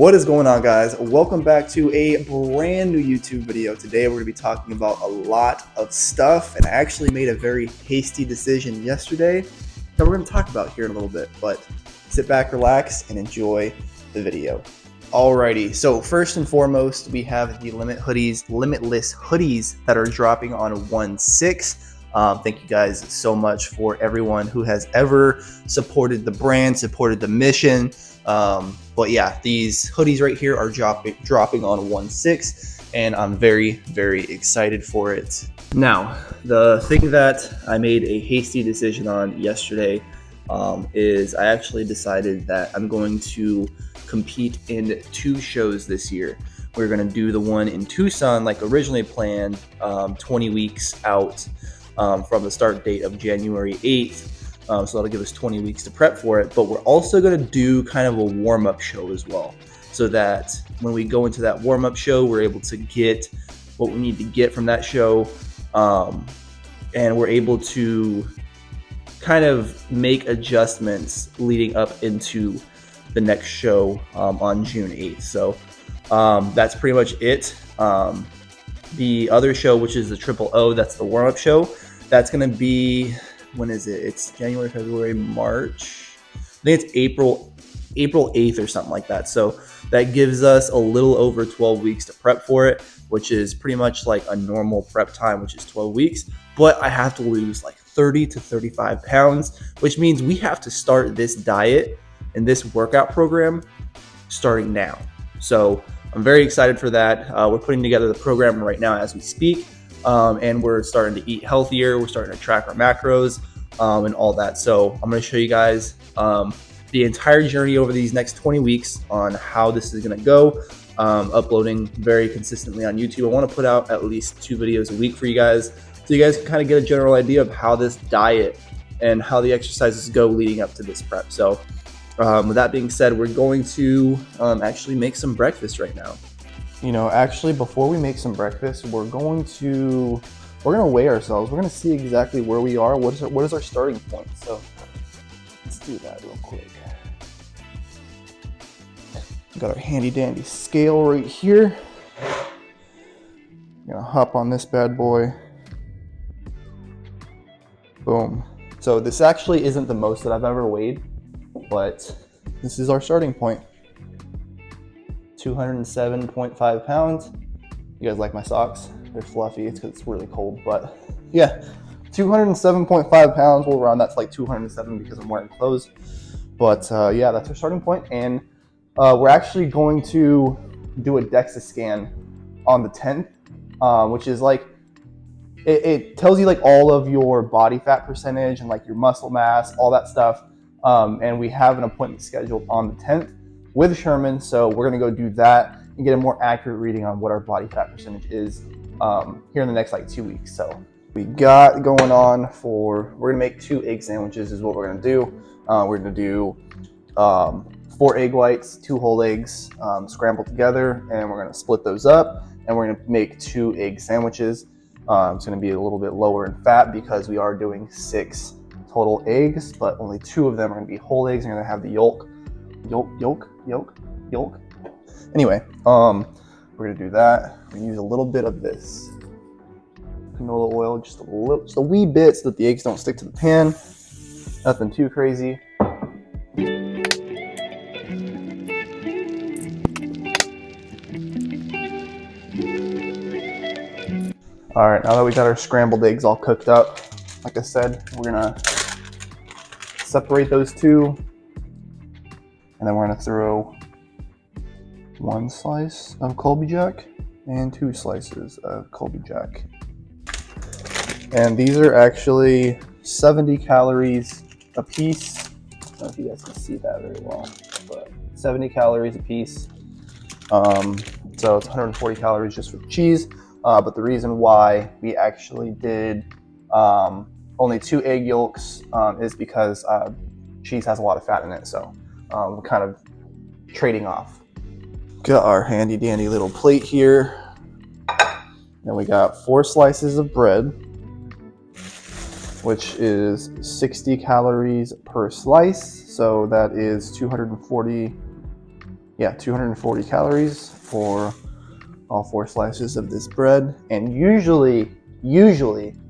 What is going on, guys? Welcome back to a brand new YouTube video. Today we're going to be talking about a lot of stuff, and I actually made a very hasty decision yesterday that we're going to talk about here in a little bit, but sit back, relax, and enjoy the video. Alrighty, so first and foremost, we have the limitless hoodies that are dropping on 1/6. Thank you guys so much for everyone who has ever supported the brand, supported the mission. But yeah, these hoodies right here are dropping on 1/6, and I'm very, very excited for it. Now, the thing that I made a hasty decision on yesterday is I actually decided that I'm going to compete in 2 shows this year. We're going to do the one in Tucson like originally planned, 20 weeks out from the start date of January 8th. So that'll give us 20 weeks to prep for it. But we're also going to do kind of a warm-up show as well, so that when we go into that warm-up show, we're able to get what we need to get from that show, and we're able to kind of make adjustments leading up into the next show on June 8th. So that's pretty much it. The other show, which is the Triple O, that's the warm-up show, that's going to be, when is it? It's January, February, March. I think it's April 8th or something like that. So that gives us a little over 12 weeks to prep for it, which is pretty much like a normal prep time, which is 12 weeks. But I have to lose like 30 to 35 pounds, which means we have to start this diet and this workout program starting now. So I'm very excited for that. We're putting together the program right now as we speak. And we're starting to eat healthier. We're starting to track our macros and all that. So I'm going to show you guys the entire journey over these next 20 weeks on how this is going to go. Uploading very consistently on YouTube. I want to put out at least 2 videos a week for you guys, so you guys can kind of get a general idea of how this diet and how the exercises go leading up to this prep. So with that being said, we're going to actually make some breakfast right now. You know, actually, before we make some breakfast, we're gonna weigh ourselves. We're gonna see exactly where we are. What is our starting point? So let's do that real quick. We got our handy dandy scale right here. I'm gonna hop on this bad boy. Boom. So this actually isn't the most that I've ever weighed, but this is our starting point. 207.5 pounds. You guys like my socks? They're fluffy. It's because it's really cold, but yeah, 207.5 pounds. We'll round that to like 207 because I'm wearing clothes. But yeah, that's our starting point. And we're actually going to do a DEXA scan on the 10th, which is like, it tells you like all of your body fat percentage and like your muscle mass, all that stuff. And we have an appointment scheduled on the 10th with Sherman, so we're gonna go do that and get a more accurate reading on what our body fat percentage is here in the next like 2 weeks. So we got going on we're gonna make 2 egg sandwiches is what we're gonna do. We're gonna do 4 egg whites, 2 whole eggs scrambled together, and we're gonna split those up, and we're gonna make 2 egg sandwiches. It's gonna be a little bit lower in fat because we are doing 6 total eggs, but only 2 of them are gonna be whole eggs. You're gonna have the yolk. Anyway, we're gonna do that. We're gonna use a little bit of this canola oil, just a wee bit, so that the eggs don't stick to the pan. Nothing too crazy. All right, now that we got our scrambled eggs all cooked up, like I said, we're gonna separate those 2. And then we're gonna throw 1 slice of Colby Jack and 2 slices of Colby Jack. And these are actually 70 calories a piece. I don't know if you guys can see that very well, but 70 calories a piece. So it's 140 calories just for the cheese. But the reason why we actually did only 2 egg yolks is because cheese has a lot of fat in it. So we're kind of trading off. Got our handy dandy little plate here. Then we got 4 slices of bread, which is 60 calories per slice. So that is 240 yeah, 240 calories for all 4 slices of this bread. And usually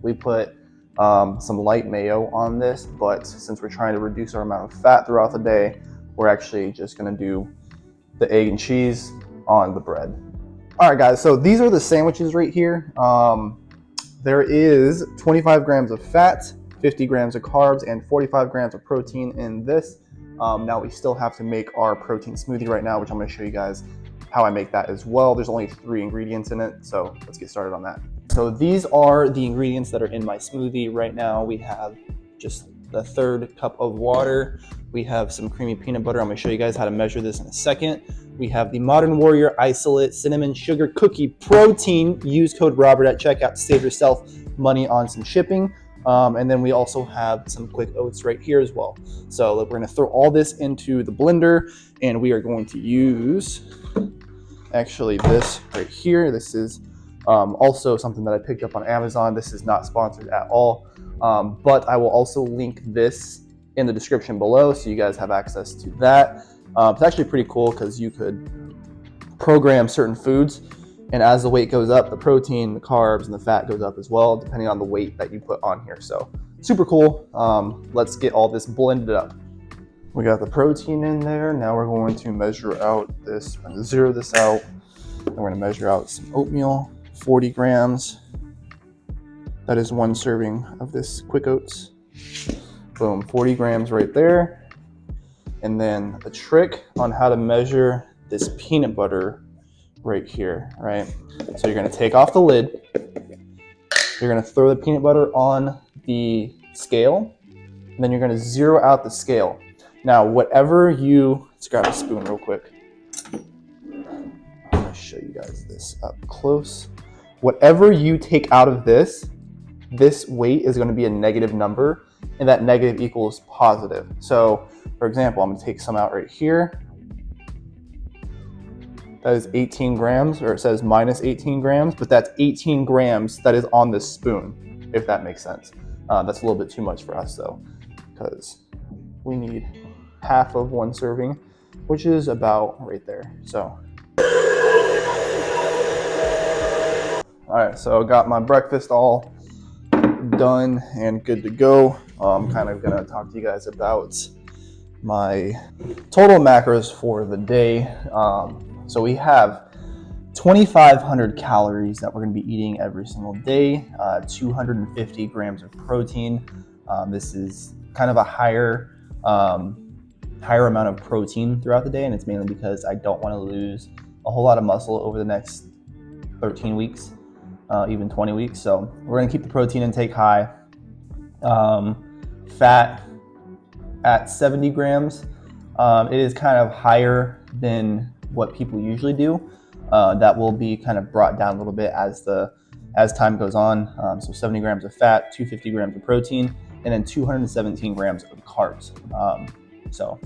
we put some light mayo on this, but since we're trying to reduce our amount of fat throughout the day, we're actually just gonna do the egg and cheese on the bread. All right, guys, so these are the sandwiches right here. There is 25 grams of fat, 50 grams of carbs, and 45 grams of protein in this. Now we still have to make our protein smoothie right now, which I'm gonna show you guys how I make that as well. There's only 3 ingredients in it, so let's get started on that. So these are the ingredients that are in my smoothie right now. We have just the 1/3 cup of water. We have some creamy peanut butter. I'm gonna show you guys how to measure this in a second. We have the Modern Warrior Isolate Cinnamon Sugar Cookie Protein. Use code Robert at checkout to save yourself money on some shipping. And then we also have some quick oats right here as well. So we're gonna throw all this into the blender, and we are going to use actually this right here. This is also something that I picked up on Amazon. This is not sponsored at all, but I will also link this in the description below so you guys have access to that. It's actually pretty cool because you could program certain foods, and as the weight goes up, the protein, the carbs, and the fat goes up as well, depending on the weight that you put on here. So super cool. Let's get all this blended up. We got the protein in there. Now we're going to measure out this, we're gonna zero this out. And we're gonna measure out some oatmeal, 40 grams. That is 1 serving of this quick oats. Boom, 40 grams right there. And then the trick on how to measure this peanut butter right here, right? So you're gonna take off the lid. You're gonna throw the peanut butter on the scale, and then you're gonna zero out the scale. Now, whatever you, let's grab a spoon real quick. I'm gonna show you guys this up close. Whatever you take out of this weight is gonna be a negative number, and that negative equals positive. So, for example, I'm gonna take some out right here. That is 18 grams, or it says minus 18 grams, but that's 18 grams that is on this spoon, if that makes sense. That's a little bit too much for us though, because we need half of 1 serving, which is about right there. So, all right, so I got my breakfast all done and good to go. I'm kind of gonna talk to you guys about my total macros for the day. So we have 2,500 calories that we're gonna be eating every single day, 250 grams of protein. This is kind of a higher amount of protein throughout the day, and it's mainly because I don't wanna lose a whole lot of muscle over the next 13 weeks, even 20 weeks. So we're gonna keep the protein intake high. Fat at 70 grams. It is kind of higher than what people usually do. That will be kind of brought down a little bit as time goes on. So 70 grams of fat, 250 grams of protein, and then 217 grams of carbs. So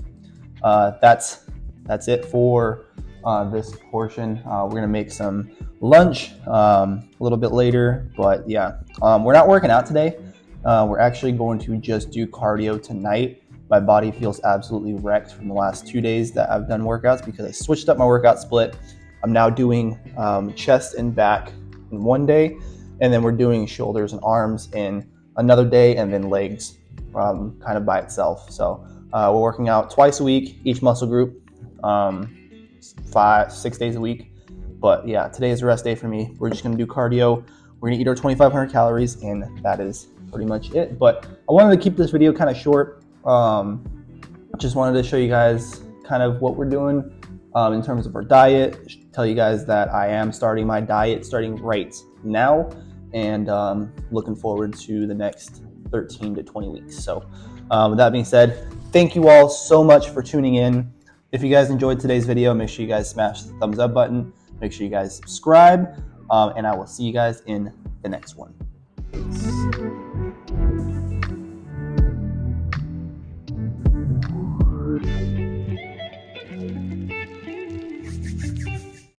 that's it for this portion. We're gonna make some lunch a little bit later, but yeah, we're not working out today. We're actually going to just do cardio tonight. My body feels absolutely wrecked from the last 2 days that I've done workouts because I switched up my workout split. I'm now doing chest and back in 1 day, and then we're doing shoulders and arms in another day, and then legs kind of by itself. So we're working out twice a week, each muscle group, 5-6 days a week. But yeah, today is a rest day for me. We're just gonna do cardio. We're gonna eat our 2,500 calories, and that is pretty much it. But I wanted to keep this video kind of short. Just wanted to show you guys kind of what we're doing in terms of our diet. Tell you guys that I am starting my diet starting right now, and looking forward to the next 13 to 20 weeks. So with that being said, thank you all so much for tuning in. If you guys enjoyed today's video, make sure you guys smash the thumbs up button. Make sure you guys subscribe, and I will see you guys in the next one. Peace.